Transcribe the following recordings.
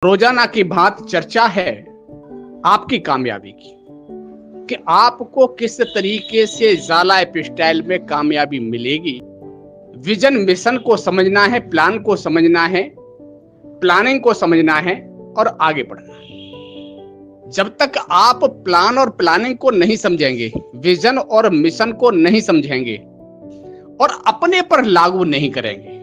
रोजाना की भांति चर्चा है आपकी कामयाबी की कि आपको किस तरीके से जाला लाइफस्टाइल में कामयाबी मिलेगी। विजन मिशन को समझना है, प्लान को समझना है, प्लानिंग को समझना है और आगे बढ़ना है। जब तक आप प्लान और प्लानिंग को नहीं समझेंगे, विजन और मिशन को नहीं समझेंगे और अपने पर लागू नहीं करेंगे,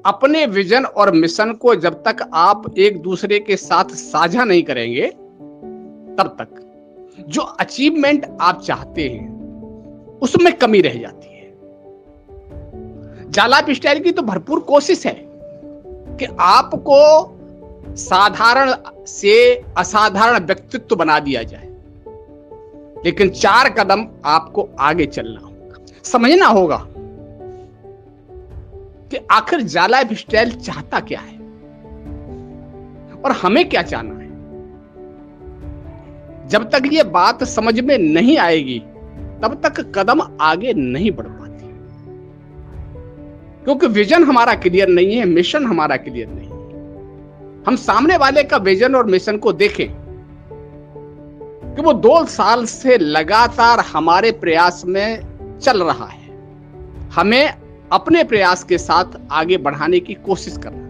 अपने विजन और मिशन को जब तक आप एक दूसरे के साथ साझा नहीं करेंगे, तब तक जो अचीवमेंट आप चाहते हैं उसमें कमी रह जाती है। जाला लाइफस्टाइल की तो भरपूर कोशिश है कि आपको साधारण से असाधारण व्यक्तित्व बना दिया जाए, लेकिन 4 कदम आपको आगे चलना होगा, समझना होगा कि आखिर जाला लाइफस्टाइल चाहता क्या है और हमें क्या चाहना है। जब तक ये बात समझ में नहीं आएगी तब तक कदम आगे नहीं बढ़ पाती, क्योंकि विजन हमारा क्लियर नहीं है, मिशन हमारा क्लियर नहीं है। हम सामने वाले का विजन और मिशन को देखें कि वो 2 साल से लगातार हमारे प्रयास में चल रहा है, हमें अपने प्रयास के साथ आगे बढ़ाने की कोशिश करना है।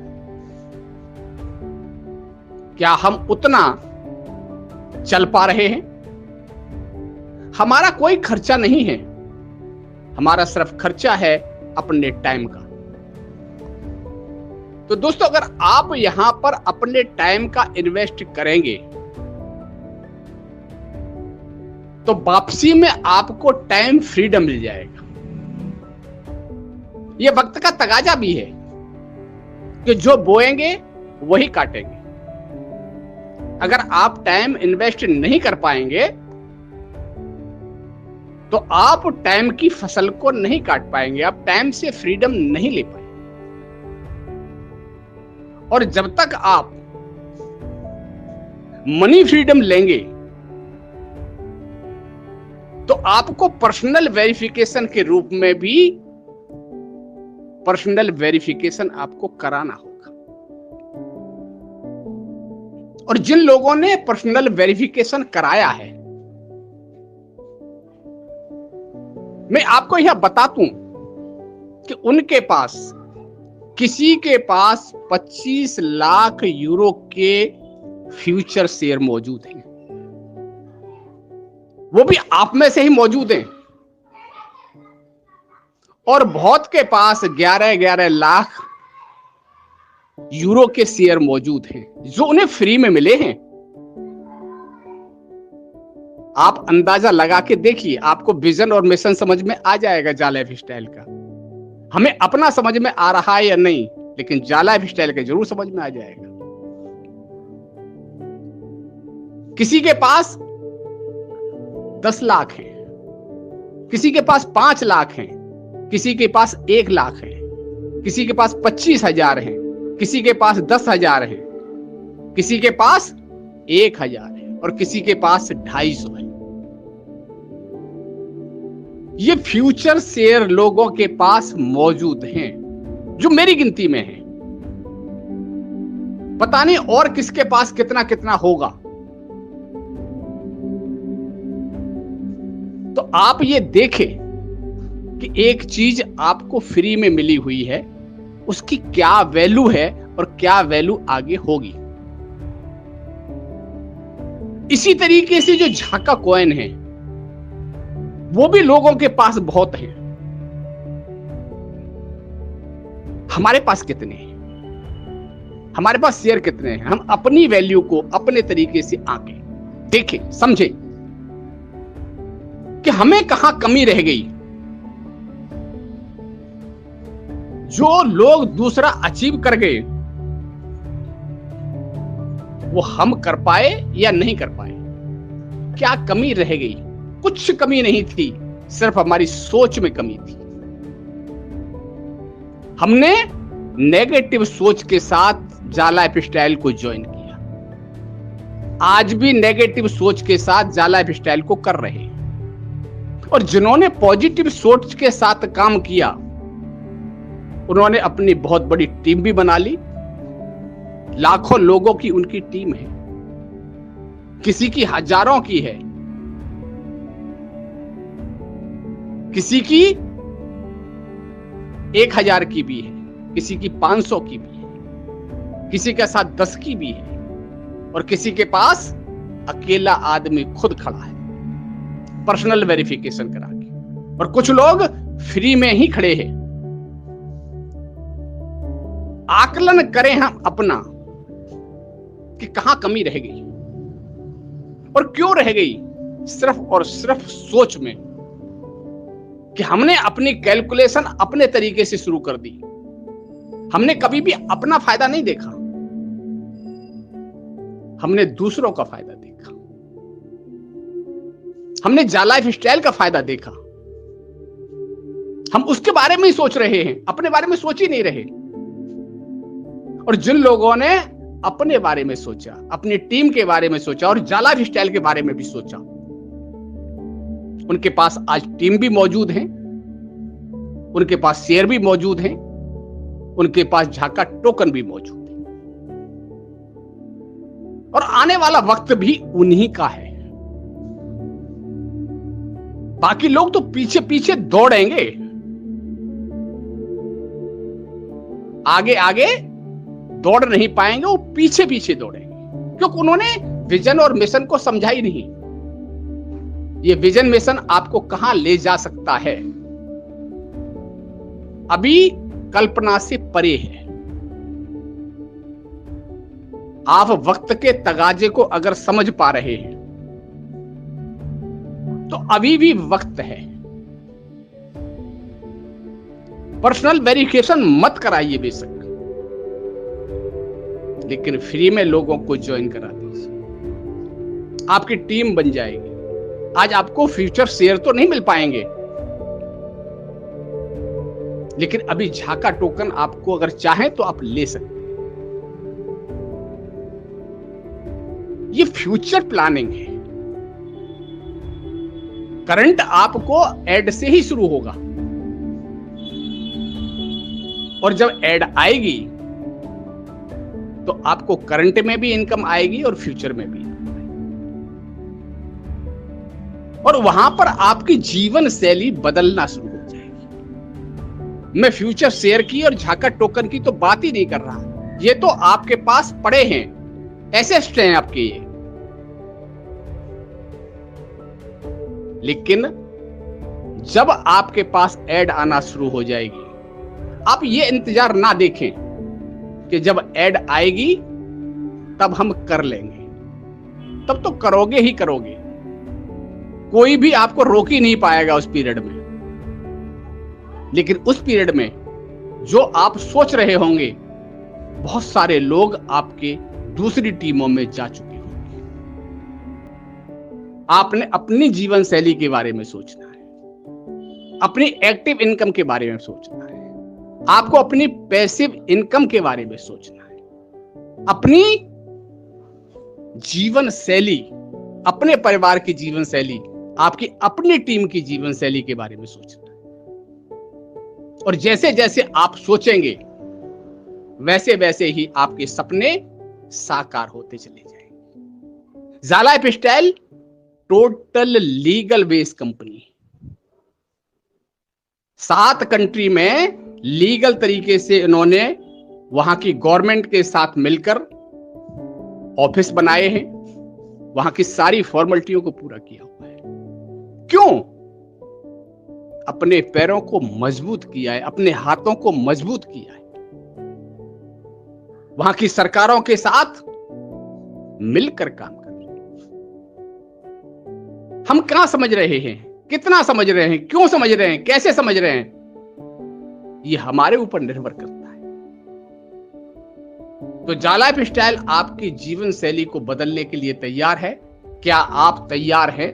क्या हम उतना चल पा रहे हैं? हमारा कोई खर्चा नहीं है, हमारा सिर्फ खर्चा है अपने टाइम का। तो दोस्तों, अगर आप यहां पर अपने टाइम का इन्वेस्ट करेंगे तो वापसी में आपको टाइम फ्रीडम मिल जाएगा। यह वक्त का तगाजा भी है कि जो बोएंगे वही काटेंगे। अगर आप टाइम इन्वेस्ट नहीं कर पाएंगे तो आप टाइम की फसल को नहीं काट पाएंगे, आप टाइम से फ्रीडम नहीं ले पाएंगे। और जब तक आप मनी फ्रीडम लेंगे तो आपको पर्सनल वेरिफिकेशन के रूप में भी पर्सनल वेरिफिकेशन आपको कराना होगा। और जिन लोगों ने पर्सनल वेरिफिकेशन कराया है, मैं आपको यह बता दूं कि उनके पास, किसी के पास 25 लाख यूरो के फ्यूचर शेयर मौजूद हैं, वो भी आप में से ही मौजूद हैं। और बहुत के पास 11-11 लाख यूरो के शेयर मौजूद हैं जो उन्हें फ्री में मिले हैं। आप अंदाजा लगा के देखिए, आपको विजन और मिशन समझ में आ जाएगा जाला लाइफस्टाइल का। हमें अपना समझ में आ रहा है या नहीं, लेकिन जाला लाइफस्टाइल का जरूर समझ में आ जाएगा। किसी के पास 10 लाख है, किसी के पास 5 लाख है, किसी के पास 1 लाख है, किसी के पास 25,000 है, किसी के पास 10,000 है, किसी के पास 1,000 है और किसी के पास 250 है। ये फ्यूचर शेयर लोगों के पास मौजूद हैं जो मेरी गिनती में हैं। पता नहीं और किसके पास कितना कितना होगा। तो आप ये देखें कि एक चीज आपको फ्री में मिली हुई है, उसकी क्या वैल्यू है और क्या वैल्यू आगे होगी। इसी तरीके से जो झाका कॉइन है वो भी लोगों के पास बहुत है। हमारे पास कितने हैं, हमारे पास शेयर कितने हैं? हम अपनी वैल्यू को अपने तरीके से आके देखें, समझें कि हमें कहां कमी रह गई। जो लोग दूसरा अचीव कर गए वो हम कर पाए या नहीं कर पाए? क्या कमी रह गई? कुछ कमी नहीं थी, सिर्फ हमारी सोच में कमी थी। हमने नेगेटिव सोच के साथ जाला लाइफस्टाइल को ज्वाइन किया। आज भी नेगेटिव सोच के साथ जाला लाइफस्टाइल को कर रहे हैं। और जिन्होंने पॉजिटिव सोच के साथ काम किया उन्होंने अपनी बहुत बड़ी टीम भी बना ली, लाखों लोगों की उनकी टीम है, किसी की हजारों की है, किसी की 1000 की भी है, किसी की 500 की भी है, किसी के साथ 10 की भी है, और किसी के पास अकेला आदमी खुद खड़ा है पर्सनल वेरिफिकेशन करा के, और कुछ लोग फ्री में ही खड़े हैं। आकलन करें हम अपना कि कहां कमी रह गई और क्यों रह गई, सिर्फ और सिर्फ सोच में कि हमने अपनी कैलकुलेशन अपने तरीके से शुरू कर दी। हमने कभी भी अपना फायदा नहीं देखा, हमने दूसरों का फायदा देखा, हमने जा लाइफ स्टाइल का फायदा देखा। हम उसके बारे में ही सोच रहे हैं, अपने बारे में सोच ही नहीं रहे। और जिन लोगों ने अपने बारे में सोचा, अपनी टीम के बारे में सोचा और जा लाइफ स्टाइल के बारे में भी सोचा, उनके पास आज टीम भी मौजूद है, उनके पास शेयर भी मौजूद है, उनके पास झाका टोकन भी मौजूद है, और आने वाला वक्त भी उन्हीं का है। बाकी लोग तो पीछे पीछे दौड़ेंगे, आगे आगे दौड़ नहीं पाएंगे, वो पीछे पीछे दौड़ेंगे, क्योंकि उन्होंने विजन और मिशन को समझा ही नहीं। ये विजन मिशन आपको कहां ले जा सकता है, अभी कल्पना से परे है। आप वक्त के तगाजे को अगर समझ पा रहे हैं तो अभी भी वक्त है। पर्सनल वेरिफिकेशन मत कराइए बेशक, लेकिन फ्री में लोगों को ज्वाइन करा दीजिए, आपकी टीम बन जाएगी। आज आपको फ्यूचर शेयर तो नहीं मिल पाएंगे, लेकिन अभी झाका टोकन आपको अगर चाहे तो आप ले सकते हैं। ये फ्यूचर प्लानिंग है। करंट आपको एड से ही शुरू होगा, और जब एड आएगी तो आपको करंट में भी इनकम आएगी और फ्यूचर में भी, और वहां पर आपकी जीवन शैली बदलना शुरू हो जाएगी। मैं फ्यूचर शेयर की और झाका टोकन की तो बात ही नहीं कर रहा, ये तो आपके पास पड़े हैं, एसेट्स हैं आपके ये। लेकिन जब आपके पास ऐड आना शुरू हो जाएगी, आप ये इंतजार ना देखें कि जब ऐड आएगी तब हम कर लेंगे, तब तो करोगे ही करोगे, कोई भी आपको रोक ही नहीं पाएगा उस पीरियड में। लेकिन उस पीरियड में जो आप सोच रहे होंगे, बहुत सारे लोग आपके दूसरी टीमों में जा चुके होंगे। आपने अपनी जीवन शैली के बारे में सोचना है, अपनी एक्टिव इनकम के बारे में सोचना है, आपको अपनी पैसिव इनकम के बारे में सोचना है, अपनी जीवन शैली, अपने परिवार की जीवन शैली, आपकी अपनी टीम की जीवन शैली के बारे में सोचना है। और जैसे जैसे आप सोचेंगे वैसे वैसे ही आपके सपने साकार होते चले जाएंगे। जा life style total legal based company, 7 country में लीगल तरीके से इन्होंने वहां की गवर्नमेंट के साथ मिलकर ऑफिस बनाए हैं, वहां की सारी फॉर्मेलिटियों को पूरा किया हुआ है। क्यों? अपने पैरों को मजबूत किया है, अपने हाथों को मजबूत किया है, वहां की सरकारों के साथ मिलकर काम कर रहे हैं। हम कहां समझ रहे हैं, कितना समझ रहे हैं, क्यों समझ रहे हैं, कैसे समझ रहे हैं, ये हमारे ऊपर निर्भर करता है। तो जा लाइफ स्टाइल आपकी जीवन शैली को बदलने के लिए तैयार है। क्या आप तैयार हैं?